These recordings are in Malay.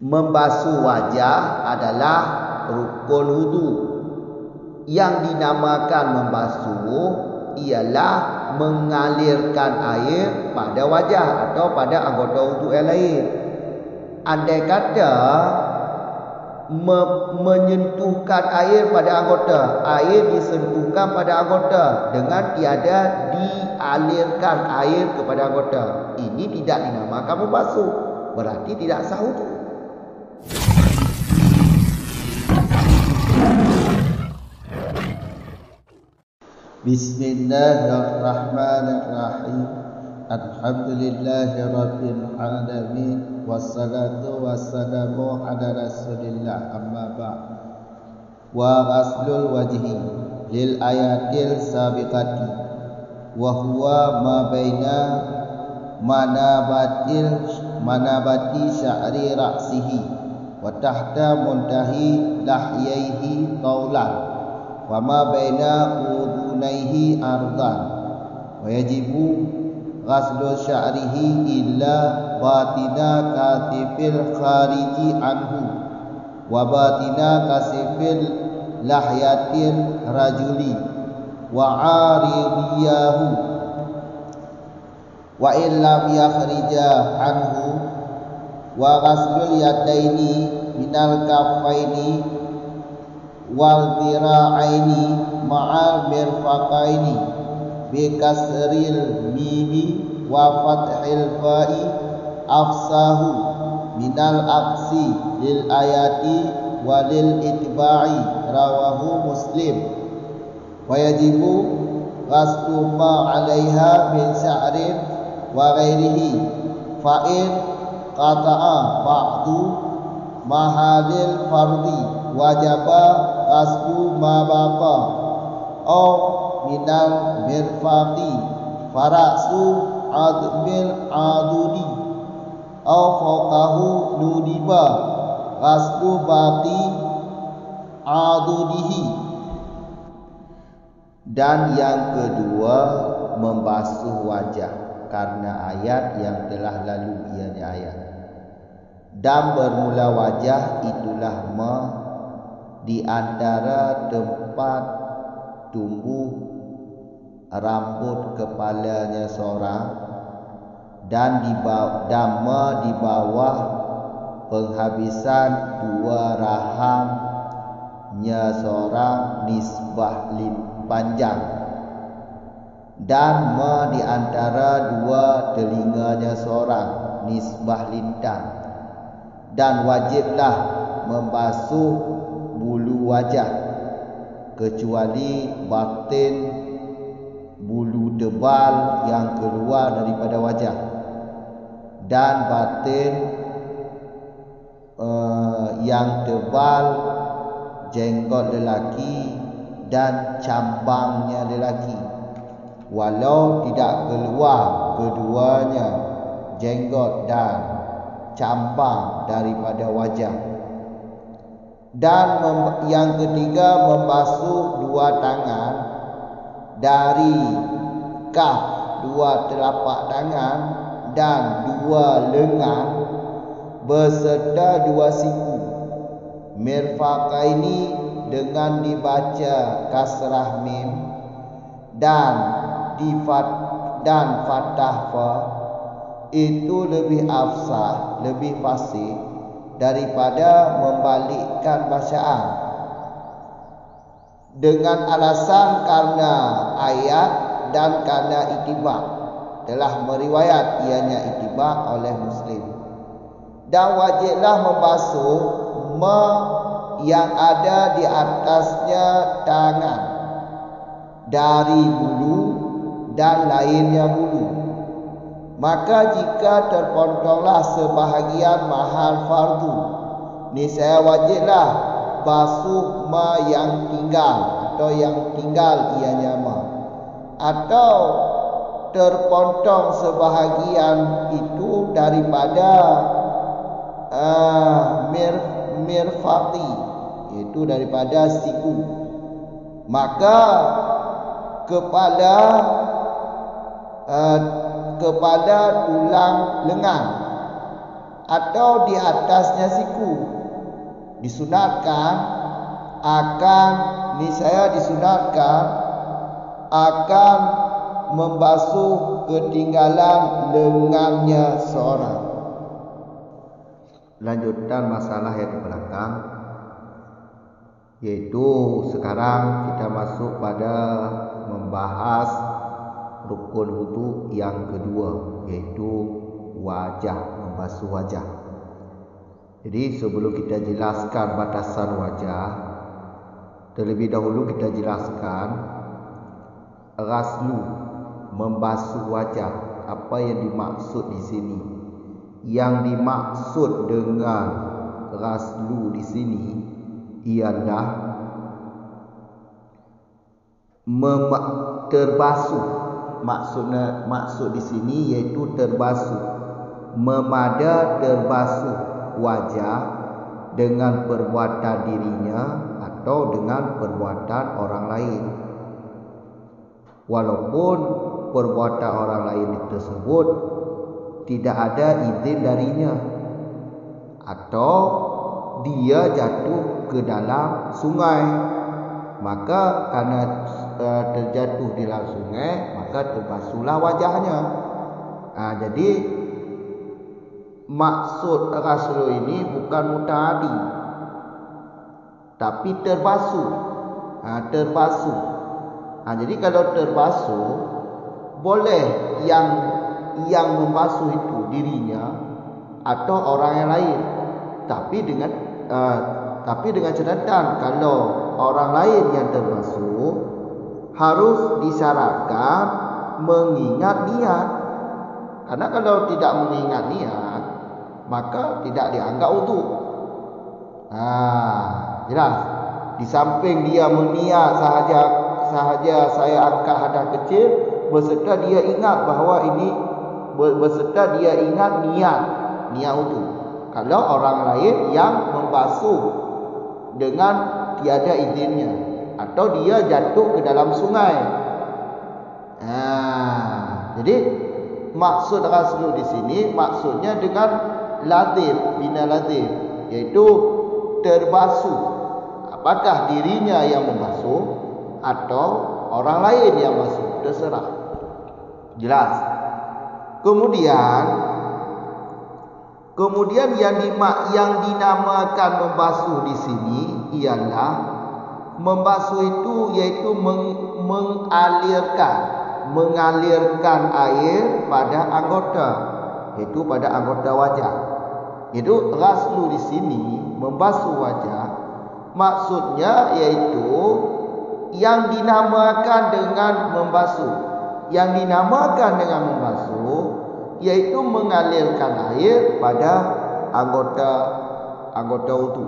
membasuh wajah adalah rukun wudu. Yang dinamakan membasuh ialah mengalirkan air pada wajah atau pada anggota wudu yang lain. Andai kata menyentuhkan air pada anggota, air disentuhkan pada anggota dengan tiada dialirkan air kepada anggota, ini tidak dinamakan membasuh, berarti tidak sah wudu. Bismillahirrahmanirrahim. Alhamdulillahirabbil alamin wassalatu wassalamu ala Rasulillah, amma ba'd. Wa ghaslul wajhi lil ayatil sabiqati wa huwa ma baina manabati sya'ri ra'sihi wa tahta muntahi lahyaihi taulan wa ma baina udunaihi ardan wa yajibu ghaslu sya'rihi illa batina katifil khariji anhu wa batina kasifil lahyatil rajuli wa aridiyahu wa illam yakhrija anhu wa ghaslul yadaini minal kaffaini wal dira'aini ma'al mirfaqaini bi kasril mimi wa fathil fa'i afsahu minal aqsi lil ayati walil itba'i, rawahu Muslim. Wa yajibu ghaslu ma 'alaiha min sya'rin wa ghairihi fa in qata'a ba'du mahalil fardi wajaba ghaslu ma baqa aw minal mirfaqi farasu admil adudi aw fawqahu nudiba ghaslu baqi adudihi. Dan yang kedua, membasuh wajah karena ayat yang telah lalu, ianya ayat dan bermula wajah itulah di antara tempat tumbuh rambut kepalanya seorang dan di bawah penghabisan dua rahamnya seorang nisbah panjang dan di antara dua telinganya seorang nisbah lintang. Dan wajiblah membasuh bulu wajah kecuali batin bulu tebal yang keluar daripada wajah dan batin yang tebal jenggot lelaki dan cambangnya lelaki, walau tidak keluar keduanya jenggot dan cambang daripada wajah. Dan yang ketiga, membasuh dua tangan dari kaf dua telapak tangan dan dua lengan beserta dua siku. Mirfaqaini dengan dibaca kasrah mim dan fathah fa itu lebih afsah, lebih fasih daripada membalikkan bacaan dengan alasan karena ayat dan karena itibak telah meriwayat, ianya itibak oleh Muslim. Dan wajiblah membasuh yang ada di atasnya tangan dari bulu dan lainnya bulu. Maka jika terpontonglah sebahagian mahal fardu, niscaya wajiblah basuh yang tinggal atau yang tinggal ianya atau terpontong sebahagian itu daripada mirfaqi, yaitu daripada siku, maka kepala tulang lengan atau di atasnya siku. Disunatkan akan akan membasuh ketinggalan lengannya seorang. Lanjutan masalah yang di belakang, yaitu sekarang kita masuk pada membahas rukun wudu yang kedua, yaitu wajah, membasuh wajah. Jadi sebelum kita jelaskan batasan wajah, terlebih dahulu kita jelaskan ghaslu, membasuh wajah. Apa yang dimaksud di sini? Yang dimaksud dengan ghaslu di sini ialah terbasuh. Maksud di sini yaitu terbasuh, memada terbasuh wajah dengan perbuatan dirinya atau dengan perbuatan orang lain, walaupun perbuatan orang lain tersebut tidak ada izin darinya, atau dia jatuh ke dalam sungai, maka karena terjatuh di dalam sungai maka terbasuhlah wajahnya. Jadi maksud ghaslu ini bukan muta'addi, tapi terbasuh. Terbasuh. Jadi kalau terbasuh, boleh yang membasuh itu dirinya atau orang yang lain, tapi dengan catatan kalau orang lain yang terbasuh harus disyaratkan mengingat niat. Karena kalau tidak mengingat niat, maka tidak dianggap wudu. Jelas. Di samping dia meniat sahaja saya angkat hadas kecil, beserta dia ingat bahawa ini, beserta dia ingat niat wudu. Kalau orang lain yang membasuh dengan tiada izinnya, atau dia jatuh ke dalam sungai. Jadi maksud ghaslu di sini maksudnya dengan lazim, bina lazim, yaitu terbasuh. Apakah dirinya yang membasuh atau orang lain yang basuh, terserah. Jelas. Kemudian yang dinamakan membasuh di sini ialah membasuh itu yaitu mengalirkan air pada anggota, yaitu pada anggota wajah. Itu ghaslu di sini, membasuh wajah, maksudnya yaitu yang dinamakan dengan membasuh. Yang dinamakan dengan membasuh yaitu mengalirkan air pada anggota wudu.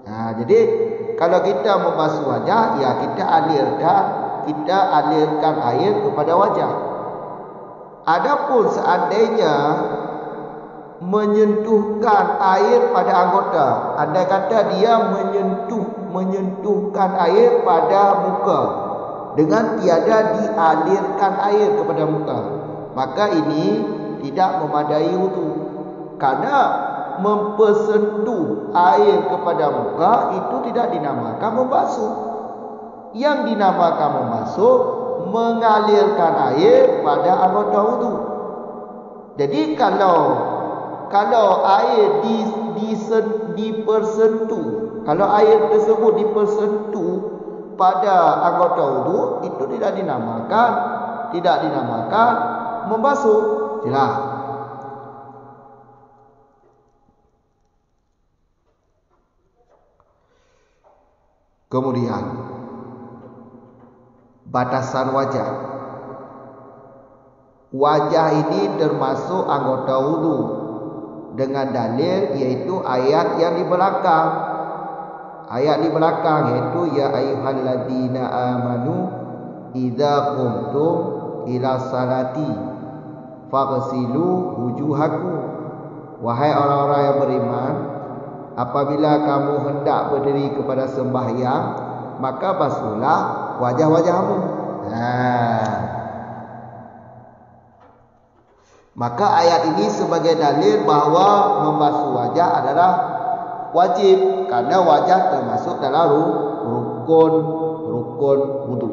Jadi kalau kita membasuh wajah, ya kita alirkan air kepada wajah. Adapun seandainya menyentuhkan air pada anggota, andai kata dia menyentuhkan air pada muka dengan tiada dialirkan air kepada muka, maka ini tidak memadai wudu. Karena mempersentuh air kepada muka itu tidak dinamakan membasuh. Yang dinamakan membasuh mengalirkan air pada anggota wudu. Jadi kalau air dipersentuh, kalau air tersebut dipersentuh pada anggota wudu, itu tidak dinamakan membasuh. Jelas. Kemudian batasan wajah. Wajah ini termasuk anggota wudu dengan dalil yaitu ayat yang di belakang. Ayat di belakang yaitu ya ayyuhalladzina amanu idza qumtum ila salati faghsilu wujuhakum. Wahai orang-orang yang beriman, apabila kamu hendak berdiri kepada sembahyang, maka basuhlah wajah-wajahmu. Maka ayat ini sebagai dalil bahawa membasuh wajah adalah wajib, karena wajah termasuk dalam rukun wudu.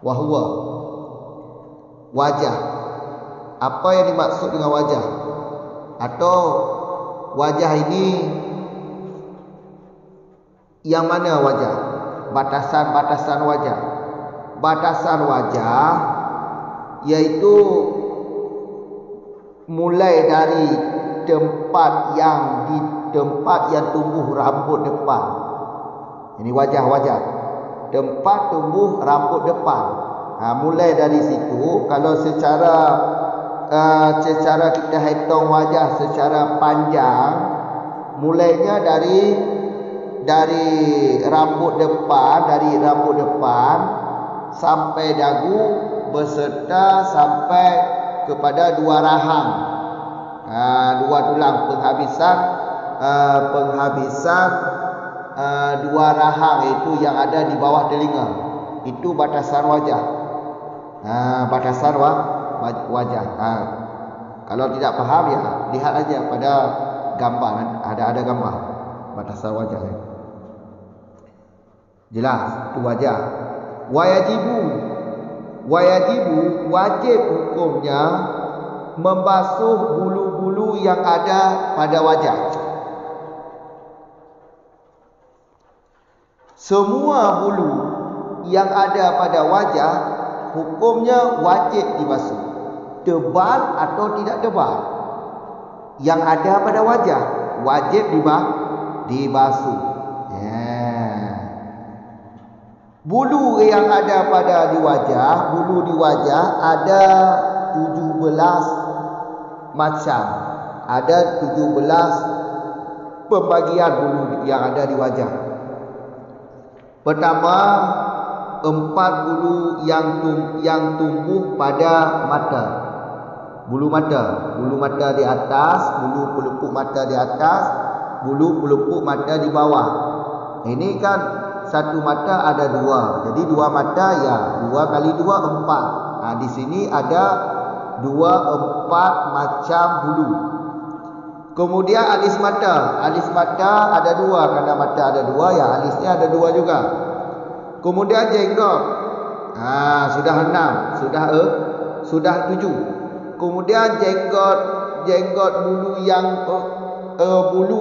Wahwa wajah. Apa yang dimaksud dengan wajah? Atau wajah ini yang mana wajah? Batasan-batasan wajah. Batasan wajah yaitu mulai dari tempat yang tumbuh rambut depan. Ini wajah-wajah. Tempat tumbuh rambut depan. Mulai dari situ, kalau secara kita hitung wajah secara panjang, mulainya dari rambut depan sampai dagu beserta sampai kepada dua rahang, dua tulang penghabisan dua rahang itu yang ada di bawah telinga. Itu batasan wajah. Batasan wajah. Kalau tidak paham ya lihat aja pada gambar, ada gambar batasan wajah. Jelas itu wajah. Wajibu wajib hukumnya membasuh bulu-bulu yang ada pada wajah. Semua bulu yang ada pada wajah hukumnya wajib dibasuh, tebal atau tidak tebal. Yang ada pada wajah wajib dibasuh. Bulu yang ada bulu di wajah ada 17 macam. Ada 17 pembagian bulu yang ada di wajah. Pertama, 4 bulu yang tumbuh pada mata. Bulu mata di atas, bulu pelupuk mata di atas, bulu pelupuk mata di bawah. Ini kan satu mata ada 2. Jadi 2 mata ya 2 kali 2 4. Di sini ada 4 macam bulu. Kemudian alis mata ada 2, karena mata ada 2 ya alisnya ada 2 juga. Kemudian jenggot. Sudah 6, sudah 7. Kemudian jenggot bulu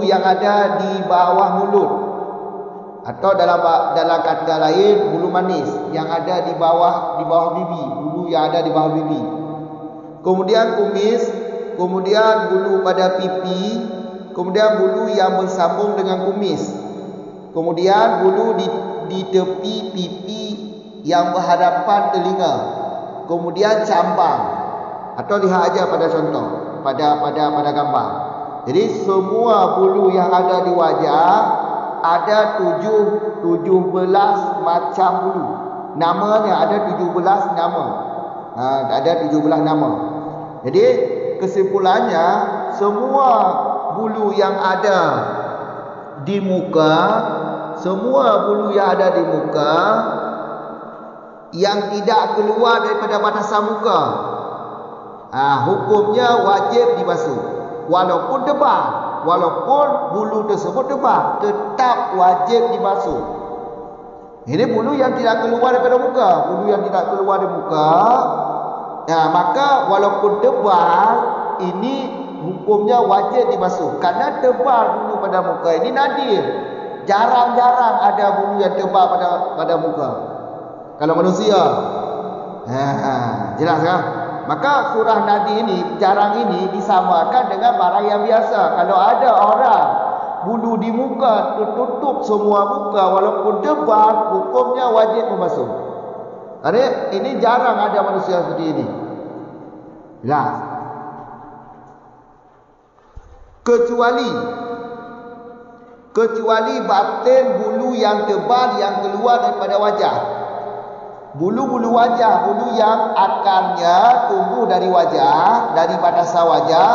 yang ada di bawah mulut. Atau dalam kata lain bulu manis yang ada di bawah bibi, bulu yang ada di bawah bibi. Kemudian kumis, kemudian bulu pada pipi, kemudian bulu yang bersambung dengan kumis. Kemudian bulu di tepi pipi yang berhadapan telinga. Kemudian cambang. Atau lihat aja pada contoh, pada gambar. Jadi semua bulu yang ada di wajah ada 17 macam bulu. Namanya ada 17 nama. Ada 17 nama. Jadi kesimpulannya semua bulu yang ada di muka, yang tidak keluar daripada batasan muka, hukumnya wajib dibasuh. Walaupun bulu tersebut tebal, tetap wajib dibasuh. Ini bulu yang tidak keluar daripada muka. Maka walaupun tebal, ini hukumnya wajib dibasuh. Karena tebal bulu pada muka ini nadir. Jarang-jarang ada bulu yang tebal pada muka. Kalau manusia, jelas kan? Maka surah nadi ini, jarang ini disamakan dengan barang yang biasa. Kalau ada orang bulu di muka tertutup semua muka walaupun tebal, hukumnya wajib membasuh. Ini jarang ada manusia seperti ini. Jelas. Kecuali batin bulu yang tebal yang keluar daripada wajah. Bulu-bulu wajah, bulu yang akarnya tumbuh dari wajah, dari batasan wajah,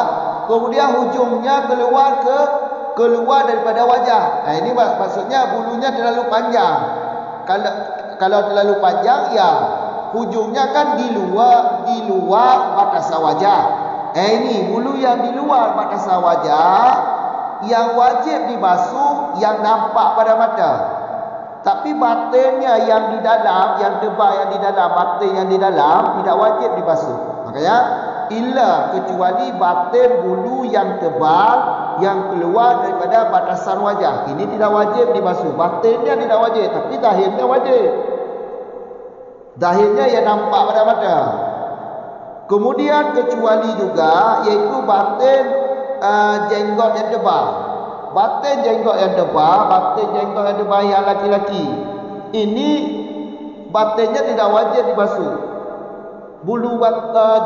kemudian hujungnya keluar daripada wajah. Ini maksudnya bulunya terlalu panjang. kalau terlalu panjang ya hujungnya kan di luar batasan wajah. Ini bulu yang di luar batasan wajah yang wajib dibasuh yang nampak pada mata. Tapi batinnya yang di dalam, yang tebal yang di dalam, batin yang di dalam tidak wajib dibasuh. Makanya illa kecuali batin bulu yang tebal yang keluar daripada batasan wajah. Ini tidak wajib dibasuh. Batinnya tidak wajib, tapi zahirnya wajib. Zahirnya yang nampak pada mata. Kemudian kecuali juga iaitu batin jenggot yang tebal. Batin jenggot yang tebal yang laki-laki. Ini batinnya tidak wajib dibasuh. Bulu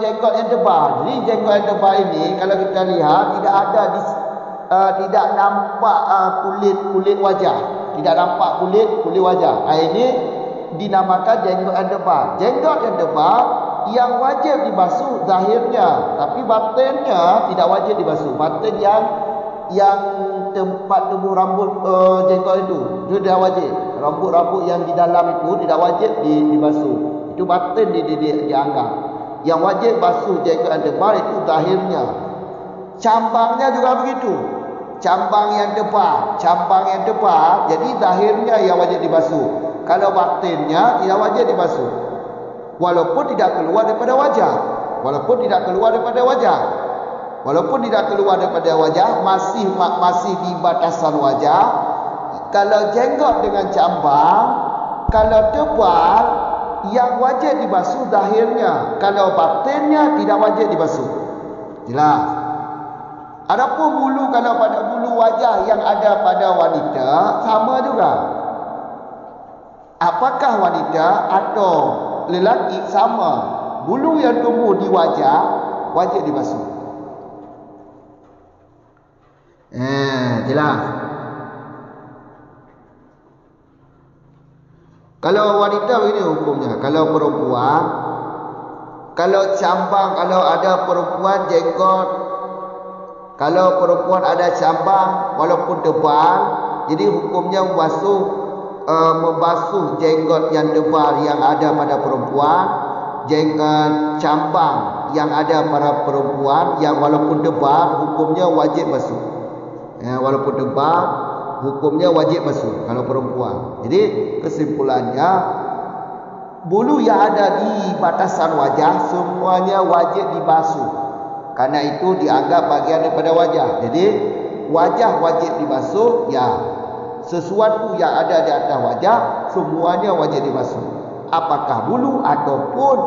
jenggot yang tebal. Jadi jenggot yang tebal ini kalau kita lihat tidak ada tidak nampak kulit wajah. Tidak nampak kulit wajah. Ini dinamakan jenggot yang tebal. Jenggot yang tebal yang wajib dibasuh zahirnya, tapi batinnya tidak wajib dibasuh. Batin yang tempat tumbuh rambut jenggot itu tidak wajib. Rambut-rambut yang di dalam itu tidak wajib dibasuh. Itu batin dianggap. Yang wajib basuh jenggot yang tebal itu zahirnya. Cambangnya juga begitu. Cambang yang tebal, jadi zahirnya yang wajib dibasuh. Kalau batinnya tidak wajib dibasuh. Walaupun tidak keluar daripada wajah. Walaupun tidak keluar daripada wajah, masih di batasan wajah. Kalau jenggot dengan cambang, kalau tebal, yang wajib dibasuh zahirnya. Kalau batinnya tidak wajib dibasuh. Jelas. Adapun bulu, kalau pada bulu wajah yang ada pada wanita, sama juga. Apakah wanita atau lelaki sama? Bulu yang tumbuh di wajah wajib dibasuh. Jelas. Kalau wanita begini hukumnya. Kalau perempuan, kalau cambang, kalau ada perempuan jenggot, kalau perempuan ada cambang walaupun tebal, jadi hukumnya membasuh jenggot yang tebal yang ada pada perempuan, jenggot cambang yang ada pada perempuan yang walaupun tebal hukumnya wajib basuh. Walaupun tebal hukumnya wajib basuh kalau perempuan. Jadi kesimpulannya bulu yang ada di batasan wajah semuanya wajib dibasuh. Karena itu dianggap bagian daripada wajah. Jadi wajah wajib dibasuh, ya. Sesuatu yang ada di atas wajah semuanya wajib dibasuh. Apakah bulu ataupun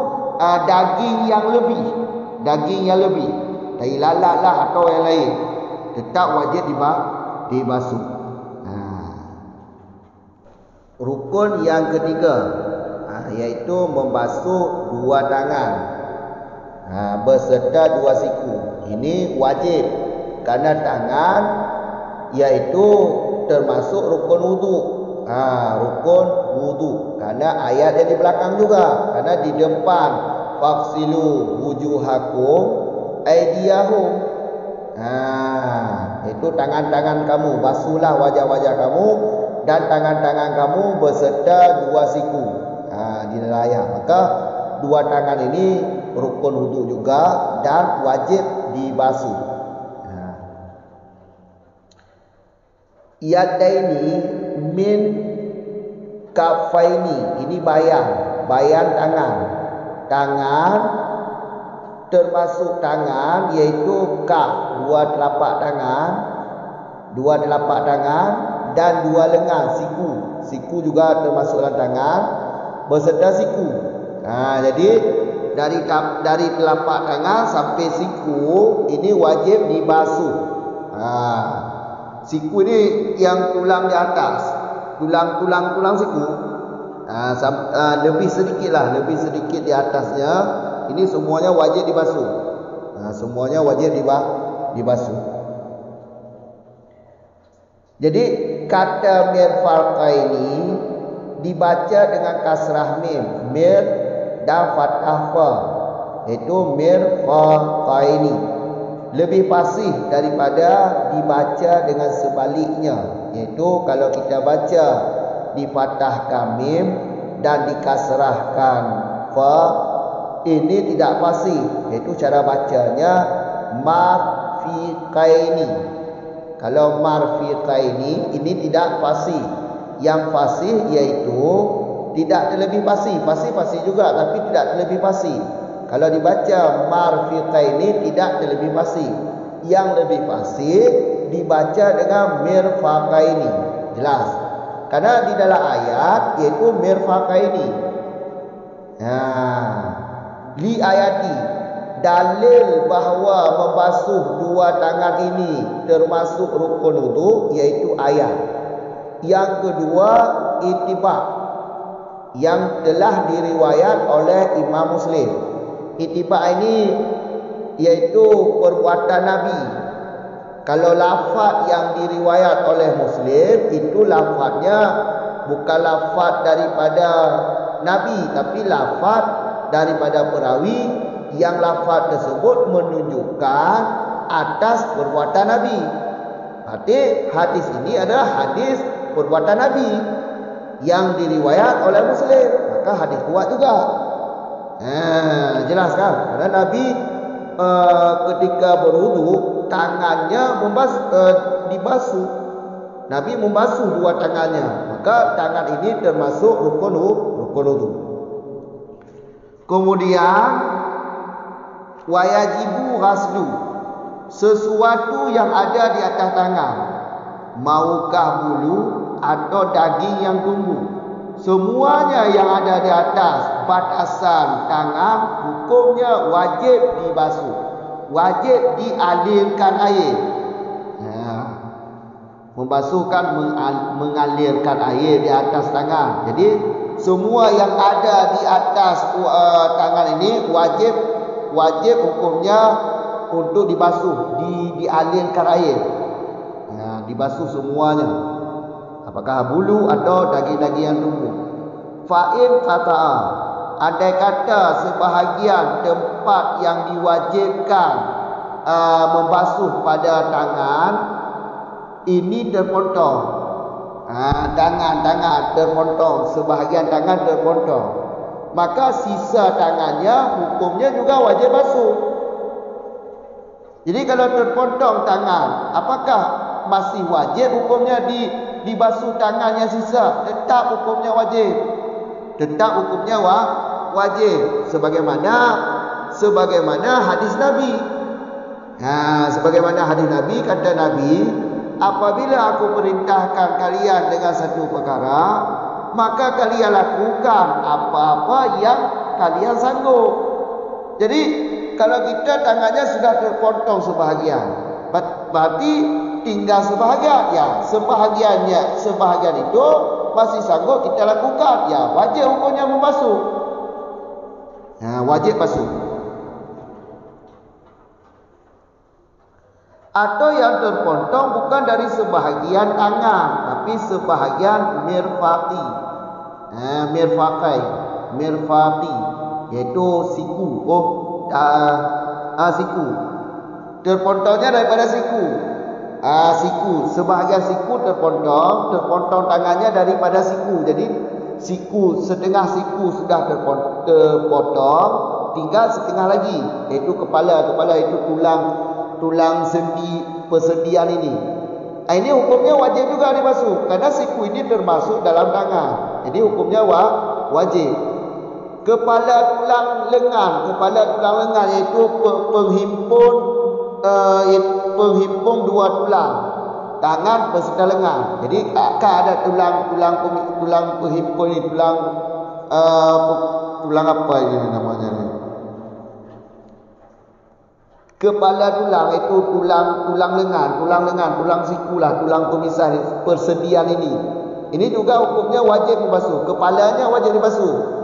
daging yang lebih, tai lalat lah atau yang lain, tetap wajib dibasuh. Rukun yang ketiga iaitu membasuh dua tangan beserta dua siku. Ini wajib kerana tangan iaitu termasuk rukun wudu. Rukun wudu. Karena ayat yang di belakang juga. Karena di depan faksilu wujuhakum aydiyahum. Itu tangan-tangan kamu, basuhlah wajah-wajah kamu dan tangan-tangan kamu beserta dua siku. Di dalam ayat. Maka dua tangan ini rukun wudu juga dan wajib dibasuh. Yadaini min kafaini. Ini bayan tangan termasuk tangan iaitu kaf, dua telapak tangan dan dua lengan, siku juga termasuk dalam tangan beserta siku. Jadi dari telapak tangan sampai siku ini wajib dibasuh. Siku ini yang tulang di atas, tulang siku, lebih sedikit di atasnya. Ini semuanya wajib dibasuh. Semuanya wajib dibasuh. Jadi kata mirfalqa ini dibaca dengan kasrah mim, mir dan fathah fa, iaitu mirfaqaini. Lebih fasih daripada dibaca dengan sebaliknya, iaitu kalau kita baca di fathah mim dan dikasrahkan. Fa ini tidak fasih, iaitu cara bacanya marfiqaini. Kalau marfiqaini ini tidak fasih. Yang fasih yaitu tidak terlebih fasih. Fasih juga tapi tidak terlebih fasih. Kalau dibaca marfiqaini tidak terlebih fasih. Yang lebih fasih dibaca dengan mirfaqaini. Jelas. Karena di dalam ayat yaitu mirfaqaini. Li ayati, dalil bahawa membasuh dua tangan ini termasuk rukun wudu yaitu ayat. Yang kedua ittiba' yang telah diriwayat oleh Imam Muslim. Ittiba' ini yaitu perbuatan Nabi. Kalau lafaz yang diriwayat oleh Muslim itu lafaznya bukan lafaz daripada Nabi tapi lafaz daripada perawi yang lafaz tersebut menunjukkan atas perbuatan Nabi. Berarti hadis ini adalah hadis perbuatan Nabi yang diriwayat oleh Muslim, maka hadis kuat juga. Jelas kan? Karena Nabi ketika berwudu tangannya dibasuh. Nabi membasuh dua tangannya, maka tangan ini termasuk rukun wudu. Kemudian wayajibu ghaslu, sesuatu yang ada di atas tangan, maukah bulu atau daging yang tumbuh, semuanya yang ada di atas batasan tangan hukumnya wajib dibasuh, wajib dialirkan air. Membasuhkan mengalirkan air di atas tangan. Jadi semua yang ada di atas tangan ini wajib hukumnya untuk dibasuh, dialirkan air. Dibasuh semuanya. Apakah bulu atau daging-daging yang tumbuh. Fa'in qata'a, andai kata sebahagian tempat yang diwajibkan membasuh pada tangan ini terpotong. Tangan terpotong, sebahagian tangan terpotong, maka sisa tangannya hukumnya juga wajib basuh. Jadi kalau terpotong tangan, apakah masih wajib hukumnya dibasuh tangan yang sisa? Tetap hukumnya wajib. Tetap hukumnya wajib sebagaimana hadis Nabi. Sebagaimana hadis Nabi, kata Nabi, apabila aku perintahkan kalian dengan satu perkara, maka kalian lakukan apa-apa yang kalian sanggup. Jadi kalau kita tangannya sudah terpotong sebahagian, berarti tinggal sebahagian. Sebahagian itu masih sanggup kita lakukan. Wajib hukumnya membasuh. Wajib basuh. Atau yang terpotong bukan dari sebahagian tangan, tapi sebahagian mirfaqi. Mirfaqi yaitu siku. Siku. Terpotongnya daripada siku. Siku, sebahagian siku terpotong tangannya daripada siku. Jadi setengah siku sudah terpotong, tinggal setengah lagi, yaitu kepala itu tulang sendi persendian ini. Ini hukumnya wajib juga dibasuh karena siku ini termasuk dalam tangan. Jadi hukumnya wajib. Kepala tulang lengan iaitu penghimpun dua tulang tangan beserta lengan. Jadi akan ada tulang penghimpun ini, tulang apa ini namanya ni? Kepala tulang itu tulang lengan, tulang siku lah, tulang pemisah persendian ini. Ini juga hukumnya wajib dibasuh. Kepalanya wajib dibasuh.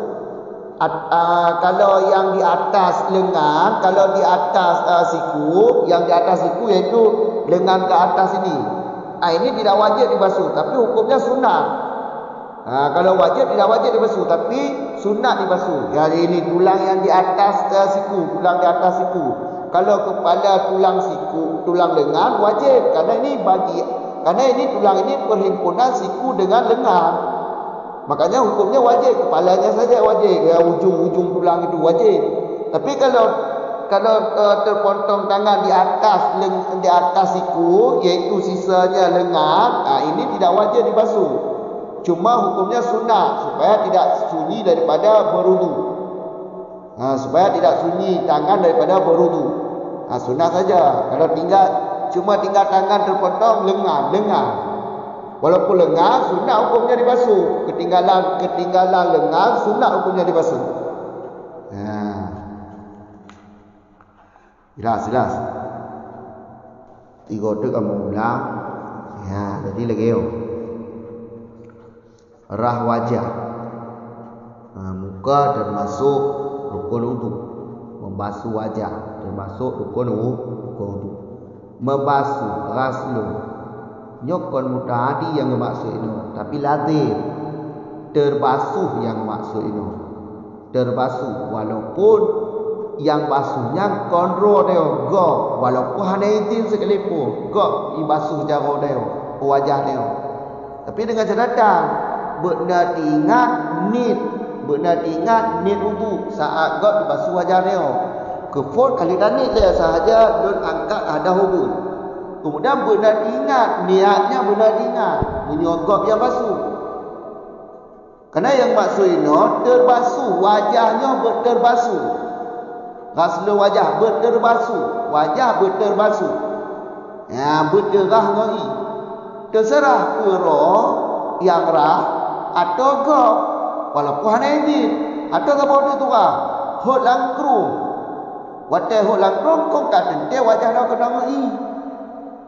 Kalau yang di atas lengan, kalau di atas siku, yang di atas siku yaitu lengan ke atas ini. Ini tidak wajib dibasuh, tapi hukumnya sunat. Kalau wajib tidak wajib dibasuh, tapi sunat dibasuh. Jadi ini tulang yang di atas siku, tulang di atas siku. Kalau kepala tulang lengan wajib, karena ini tulang ini perhimpunan siku dengan lengan. Makanya hukumnya wajib, kepalanya saja wajib, ya ujung-ujung tulang itu wajib. Tapi kalau terpontong tangan di atas siku, iaitu sisanya lengan, ini tidak wajib dibasuh. Cuma hukumnya sunnah supaya tidak sunyi daripada berwudu. Supaya tidak sunyi tangan daripada berwudu. Sunnah saja. Kalau cuma tinggal tangan terpotong lengan. Walaupun lengan, sunnah hukumnya dibasuh. Ketinggalan lengan, sunnah hukumnya dibasuh. Jelas. Tiga tu kamu ulang. Jadi lagi rah wajah. Muka termasuk rukun wudu. Membasuh wajah termasuk rukun wudu. Membasuh raslu. Nyokon mutahadi yang maksud ini, tapi lazim terbasuh yang maksud ini. Terbasuh walaupun yang basuhnya kontrol dia go, walaupun hanya izin sekalipun go dibasuh jauh dia wajah dia. Tapi dengan catatan benar ingat nit wudu saat go dibasuh wajah dia. Kefur kali tanit dia sahaja don angkat ada hubung. Kemudian benar ingat, niatnya benar ingat menyogok yang basuh. Karena yang maksud ini terbasuh, wajahnya berterbasuh. Raslu wajah berterbasuh, wajah berterbasuh. Berderah ngeri. Terserah roh yang rah atau gok, walaupun hanya ini atau gak dia turah. Hot langkrung. Watai hot langkrung kau tak tentu wajah dah kena ngeri.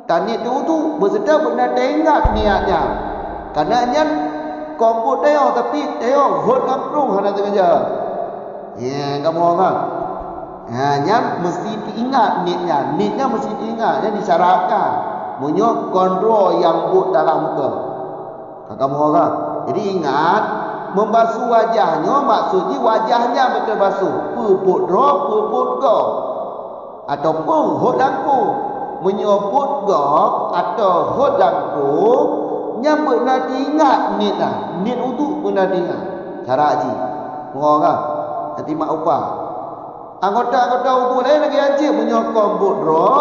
Tanit tu berserta benar tengok niatnya. Karena nyan komput dia tapi dia hot langkrung hana sengaja. Kamu orang. Nyan mesti diingat niatnya. Niatnya mesti diingat, dia disyaratkan. Munyo kontrol yang but dalam muka. Kamu orang. Jadi ingat membasuh wajahnya maksudnya wajahnya betul basuh. Puput roh, puput go. Ataupun hot langkrung. Menyebut gok atau hot langkrung yang benar diingat niat untuk benar diingat cara haji orang nanti mak upah anggota untuk lain lagi haji menyokong budro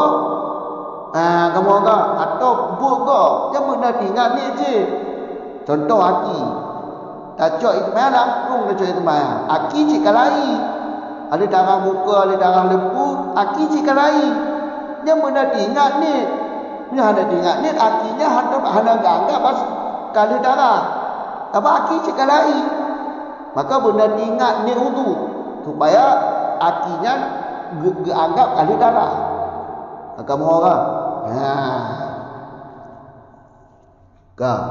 kamu orang atau budgok yang benar diingat ni je contoh aki tacok itu maya langkrung tacok itu maya aki cik kalai ada darah muka ada darah lembu aki cik kalai yang benar diingat ni. Yang ada diingat ni artinya hana anggap kali darah. Apa aki cakap lain. Maka benar diingat ni wudu supaya artinya anggap kali darah. Kamu orang. Kau.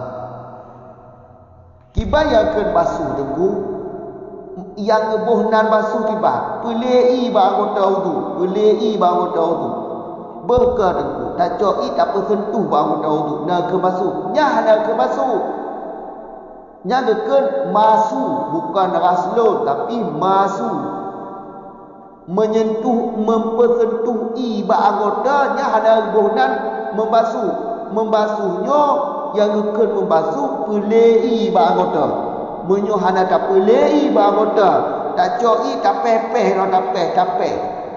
Kiba yang ke basuh debu yang ngebuhnan basuh kiba. Pelei ba anggota wudu. Pelei ba anggota wudu. Berka dengku tak coi tak sentuh bangun wudu nak ke basuh nak ke basuh nya ke masuk bukan raslun tapi masuk menyentuh mempersentuh ba anggota nya ada bohnan membasuhnya yang ke membasuh pelei ba anggota menyo hana tak pelei ba anggota tak coi tak pepeh no tapeh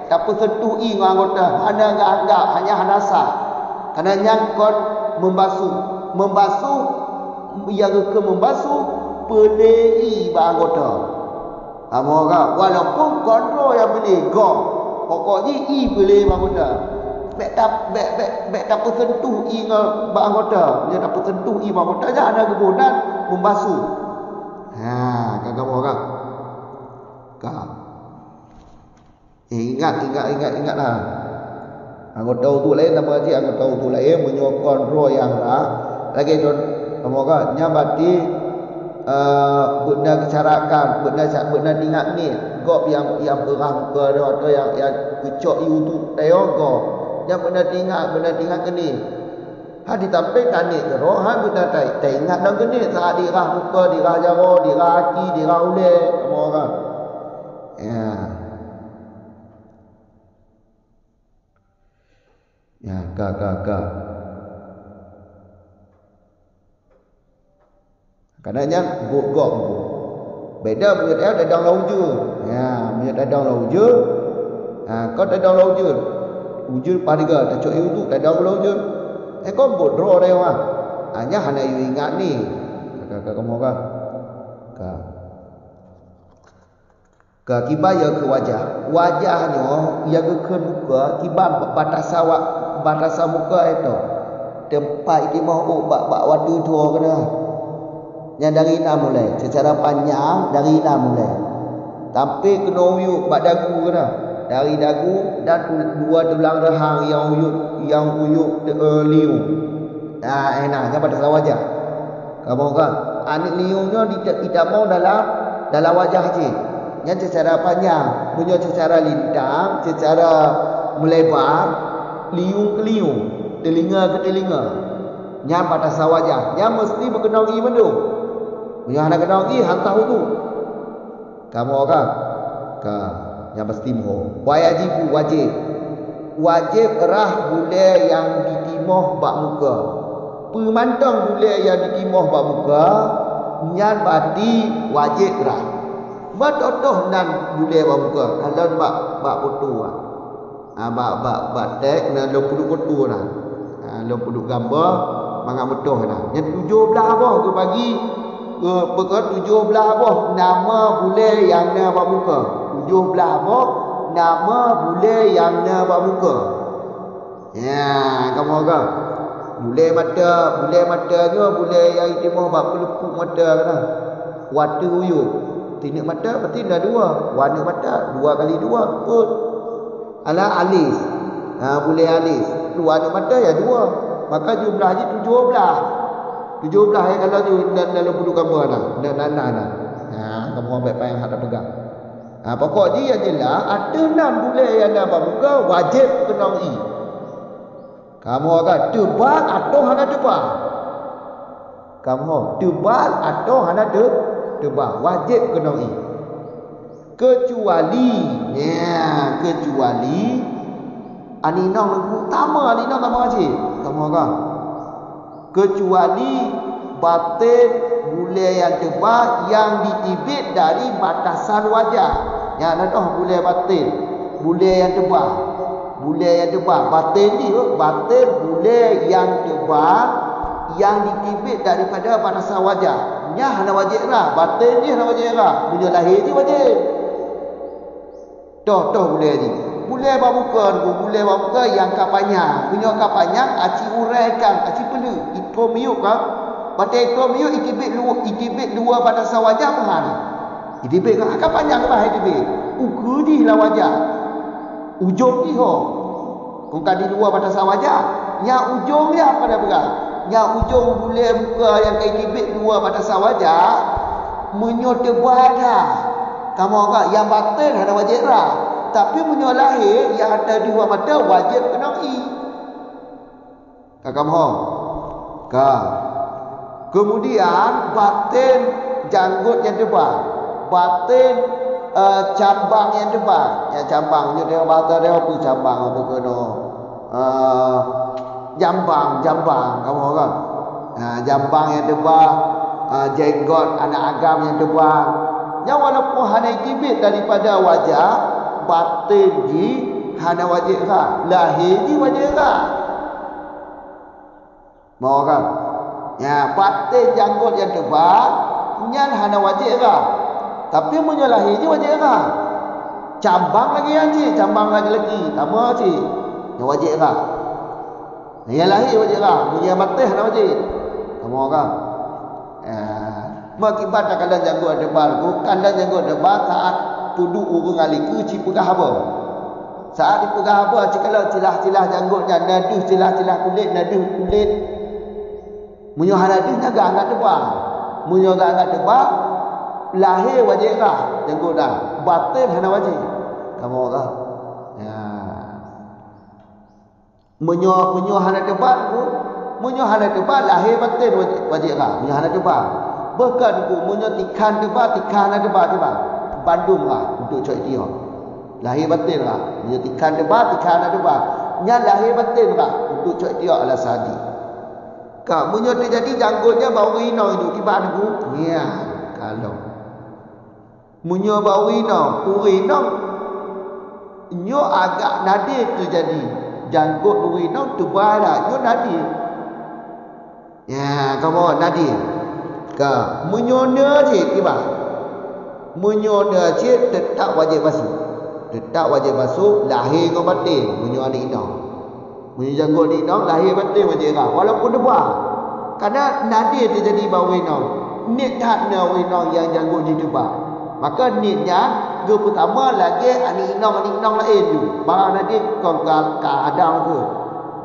tak sentuh anggota hanya anggap hanya hanasa karena nyangkut membasuh yang ke membasuh pelei ba anggota orang walaupun kontrol yang boleh go pokoknya pelei ba anggota tak sentuh ba anggota dia tak sentuh ba anggota aja ada kebunan membasuh kagak orang ingatlah. Anggota wudu lain nama haji anggota wudu lain menyokong roh yang lagi don semoga nyabati benar kecarakan benar ingat ni gop yang berang ke atau yang kecok wudu tayo go yang benar ingat ke ni ditampilkan ni ke roh benar tak ingat dan ke ni saat dirah muka dirah jaro dirah kaki dirah ulet semoga Kadangnya gok beda begitu dadang lauju. Ya, punya dadang lauju. Kau dadang lauju. Ujur pariga tak cok itu dadang lauju. Kau bodro dia wah. Hanya hanya you ingat ni. Kakak kamu kah? Ke kibaya ke wajahnya yang ke muka kibam batasa muka itu tempat di mau bak waktu tua kena yang dari enam mulai secara panjang dari enam mulai tapi kena uyuk bak dagu kena dari dagu dan dua tulang rahang yang uyuk liu enaknya pada wajah kamu kan anik liunya tidak mau dalam wajah je yang secara panjang, punya secara lintang, secara melebar, liung ke liung, telinga ke telinga. Yang pada wajah, yang mesti berkenal i mendu. Punya anak kenal i hantar tu. Kamu orang, yang mesti moh. Wajib erah bule yang ditimoh bak muka. Pemandang bule yang ditimoh bak muka, nyan bati wajib erah. Batotoh nan bule bak muka. Kalau bak putu bak tek nan lo puduk putu nah. Lo puduk gambar mangak betul nah. Yang 17 boh ke bagi bekat 17 boh nama bule yang na bak muka. 17 boh nama bule yang na bak muka. Ya, kamu agak bule matanya bule yang itimoh bak pelupuk mata kena. Waktu uyuk tindik mata berarti dah dua. Warna mata 2 kali 2 pun. Ala alis. Boleh alis. Warna mata ya 2. Maka jumlahnya 17. 17 ya kalau dalam buku gambar nah. Kamu ambil apa yang ada pegang. Pokok dia jelas ada 6 bulan yang nak buka wajib kena i. Kamu akan tebal atau hana tebal. Kamu tebal atau hana tebal wajib kena i. Kecuali aninang utama aja. Kamu akan kecuali batin bule yang tebal yang ditibit dari batasan wajah. Yang ada bule batin, bule yang tebal. Bule yang tebal, batin ni batin bule yang tebal yang ditibit daripada batasan wajah. Nya hana wajib lah, batin ni hana wajib lah. Punya lahir ni wajib. Toh bule ni. Bule bamuka yang kapanya. Punya kapanya aci uraikan, aci pelu. Itu miuk kan. Batin itu miuk itibit dua batasan wajah pengan. Itibit kan kapanya ke bah itibit. Ukudi lah wajah. Ujung ni kau di luar batasan wajah. Yang ujung dia apa dah berang? Yang ujung bule muka yang itibit dua batasan wajah menyotebal dah. Kamu agak yang batin ada wajib lah. Tapi punya lahir yang ada dua mata wajib kena i. Kamu kemudian batin janggut yang tebal, batin cabang yang tebal. Yang cabang ni dia bahasa dia apa cabang apa kena jambang kamu kan. Jambang yang tebal, jenggot anak agam yang tebal. Yang walaupun hanya itibit daripada wajah, batin di hana wajib lah, lahir di wajib lah. Mau kan? Ya, batin janggut yang tebal nyan hana wajib lah. Tapi punya lahir di wajib lah. Cabang lagi tambah lagi. Yang wajib lah. Yang lahir wajib lah. Punya batin hana wajib. Kamu kan? Mengakibatkan kandang janggut tebal ku, kandang janggut tebal saat puduk urung ali ku cipegah apa. Saat dipegah apa kalau celah-celah janggutnya naduh celah-celah kulit naduh kulit. Munyo naduh jaga angkat tebal. Munyo angkat tebal lahir wajib lah janggut dah. Batin hana wajib. Kamu kan? Ya. Munyo hana tebal ku, munyo hana tebal lahir batin wajib lah. Munyo hana tebal. Bahkan ku munyo tikan tebal hana tebal. Bandung lah untuk cok dia. Lahir batin lah. Munyo tikan tebal hana tebal. Nya lahir batin lah untuk cok dia ala sadi. Kamunya terjadi janggutnya bau rino itu kibat aku. Ya, kalau munyo bau rino, urino nyo agak nadir terjadi. Janggut rino terbara, nyo nadir. Ya, kamu nadir. Ka munyo ne je kibat. Munyo ne je tetap wajib basuh. Tetap wajib basuh lahir dengan batin munyo adik ino. Munyo janggut adik ino lahir batin wajib kah walaupun debar. Karena nadir terjadi bau rino. Nit hakna rino yang janggut di debar. Maka nitnya ke pertama lagi adik ino lain tu. Barang nadir kau ka adam ke.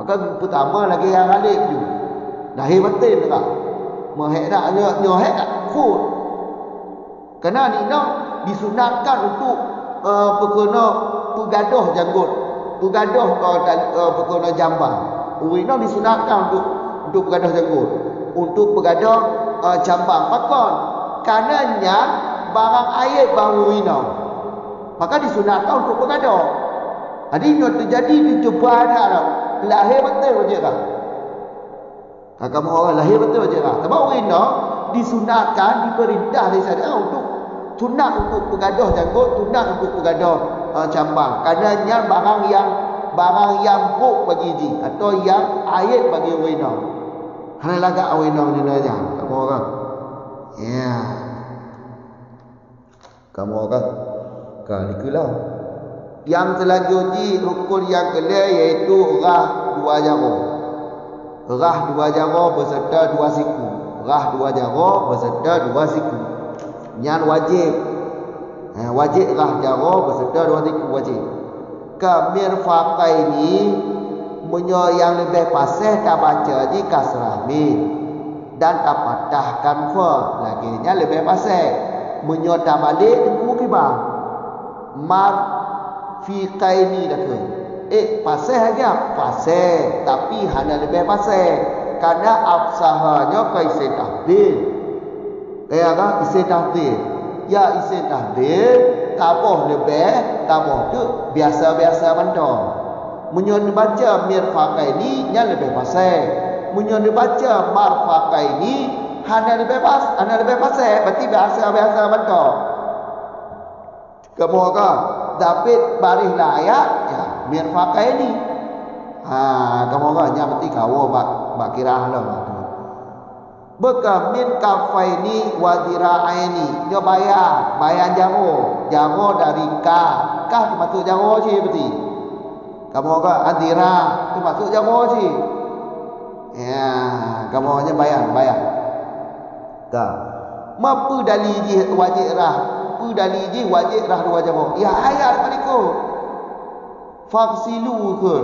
Maka pertama lagi yang alik tu. Lahir batin tak. Mahek nak nyohek full. Kerana adik ino disunatkan untuk perkena pegaduh janggut, pegaduh perkena jambang. Urino disunatkan untuk pegaduh janggut, untuk pegaduh jambang. Pakon karenanya barang air bang urino, maka disunatkan untuk pegaduh. Jadi ini terjadi di cobaan lahir betul je kan? Kakak mau orang lahir betul je kan? Sebab urino disunatkan, diperintah dari syariat untuk sunat untuk pegaduh janggut, sunat untuk pegaduh cambang. Karenanya barang yang buruk bagi ji atau yang aib bagi wina. Hanya lagak wina nilainya. Kamu orang. Ya. Kamu orang. Kalikulah. Yang selanjutnya rukun yang kedua iaitu rah dua jaro. Rah dua jaro beserta dua siku. Rah dua jaro beserta dua siku. Yang wajib rah jaro beserta dua siku wajib. Mirfaqai ini munyo yang lebih pasih tak baca di kasrah min dan tak patahkan fa laginya lebih pasih munyo tak balik tunggu kibang mar fi qaini dak pasih aja pasih tapi hanya lebih pasih karena absahanya kai setahdir kan isi tahdir ya isi tahdir taboh lebih taboh tu biasa-biasa bandar munyo baca mirfaqai ini nya lebih pasai munyo baca marfaqai ini hanya lebih pasai berarti biasa-biasa bandar kamu kan David baris layak ya mirfaqai ini kamu kan nya berarti kau bak kira lah Beka min kafaini wa dira'aini. Dia bayar jaro dari ka tu masuk jaro je berarti. Kamu ke adira tu masuk jaro je. Ya, kamu hanya bayar. Ka. Mapu dalili wajib rah. Pu dalili wajib rah dua jaro. Ya ayat kaliku. Faksilu ke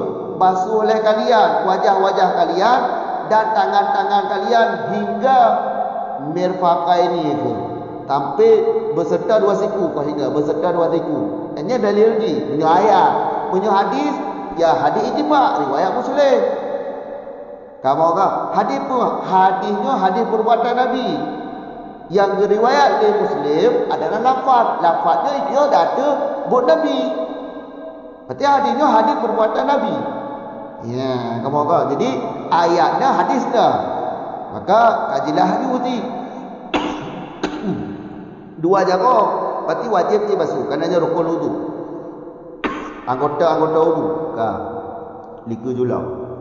basuh oleh kalian wajah-wajah kalian dan tangan-tangan kalian hingga mirfaqai ini itu sampai beserta dua siku hingga beserta dua siku. Ini dalil ni punya ayat, punya hadis, ya hadis ijma' riwayat Muslim. Kamu kan hadisnya hadis perbuatan Nabi. Yang diriwayat oleh Muslim adalah lafaznya dia data buat Nabi. Berarti hadisnya hadis perbuatan Nabi. Ya, kamu kan. Jadi ayatnya hadisnya. Maka kajilah hadis uti. Dua jago, berarti wajib je basuh. Karenanya rukun wudu. Anggota wudu. Ka. Liku julau.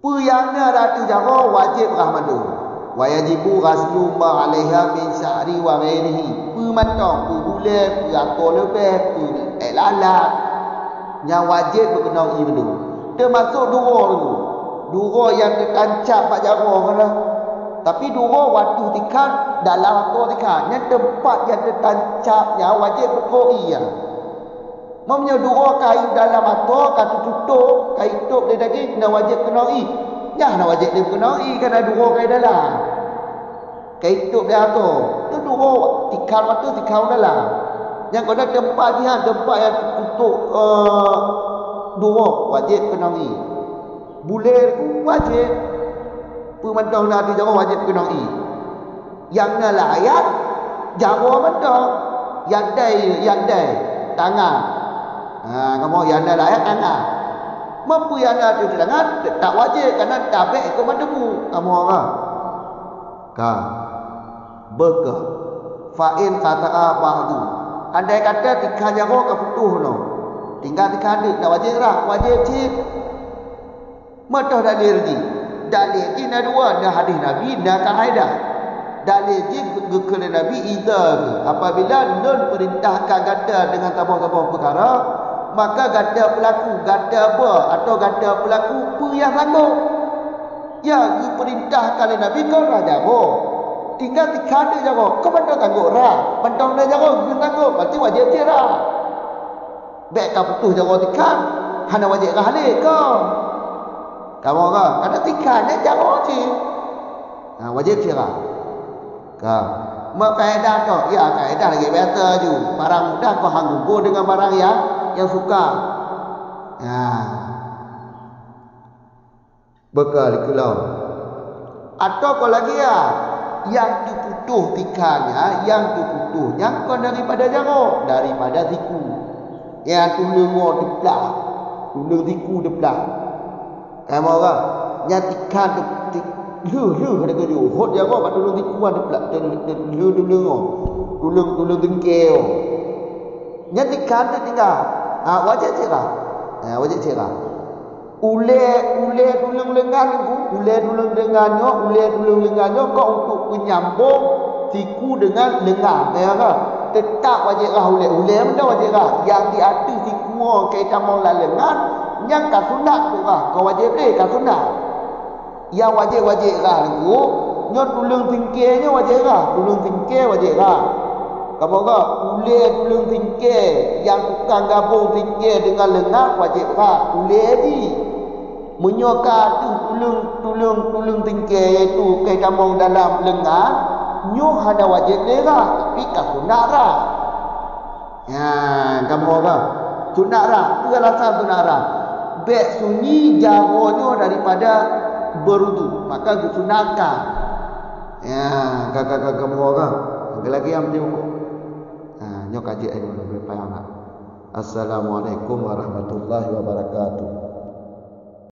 Puyangnya ratu jago wajib rahmadu. Wa yajibu ghaslu ma 'alaiha min sya'ri wa ghairihi. Matong, bulan, atau lebih, lalat. Yang wajib berkenaan ini dulu. Termasuk dua dulu. Dua yang tertancap pak jago kan. Tapi dua waktu tikan dalam waktu tikan. Yang tempat yang tertancapnya wajib berkoi ya. Mamnya dua kain dalam atau kata tutup, kain tutup dia lagi kena wajib kenai. Ya nak wajib dia kenai kerana dua kain dalam. Kain tutup dia tu. Tu dua tikan waktu tikan dalam. Yang kena tempat dia tempat yang tutup dua wajib kenai. Bulir pun wajib. Pemantau nanti jangan wajib kenai. Yang nelayan jawa betul. Yang dai tangan. Kamu yang nelayan tangan. Mampu yang ada di tangan tak wajib kerana tabek ikut madamu. Kamu orang. Kah. Berkah. Fa'in kata'a ba'du. Andai kata tiga jaro ka putuh no. Tinggal tiga ada nak wajib rah, wajib cip. Matah dalil ji. Dalil ji na dua, na hadis Nabi, na kaidah. Dalil ji gekele Nabi idza apabila nun perintahkan gada dengan tabah-tabah perkara, maka gada pelaku, gada apa atau gada pelaku apa yang sanggup. Ya diperintahkan oleh Nabi kau raja oh. Tinggal tiga ada jaro. Kau pandang tangguh rah. Pandang dah jaro, kau tangguh. Berarti wajib dia rah. Baik kau putus jaro tiga. Hana wajib rah ni kau. Kamu orang. Kerana tiga ni jaro je. Wajib dia rah. Kau. Kaedah tu. Ya kaedah lagi better je. Barang mudah kau hang gugur dengan barang yang suka. Bekal dikulau. Atau kau lagi yang diputuh tikanya, yang diputuhnya kau daripada jaro, daripada tiku. Yang tulung debelah, tulung tiku debelah. Kamu orang, yang tikan lu ada kerja. Hot jaro pak tulung tikuan debelah, tulung dengkeo. Yang tikan tu tinggal, wajib cerah, wajib cerah. Ule tulung lengannya kau untuk menyambung siku dengan lengan ya kan. Tetap wajib rah ule benda wajib rah. Yang di atas siku kita mau lengan yang ka sunat tu rah. Kau wajib ka sunat. Yang wajib rah tu nyo tulung tingkirnya wajib rah. Tulung tingkir wajib rah. Kamu kau ule tulung tingkir yang tukang gabung tingkir dengan lengan wajib rah. Ule ni menyoka tu tulung tingkir iaitu kai kamong dalam lengan nyo hada wajib lerah tapi ka sunat rah. Ya, kamu orang sunat rah, tu alasan sunat rah. Bek sunyi jaronyo daripada berudu, maka disunatkan. Ya, kakak kamu orang. Ada lagi yang menjenguk. Nyo kaji dulu berapa anak. Assalamualaikum warahmatullahi wabarakatuh.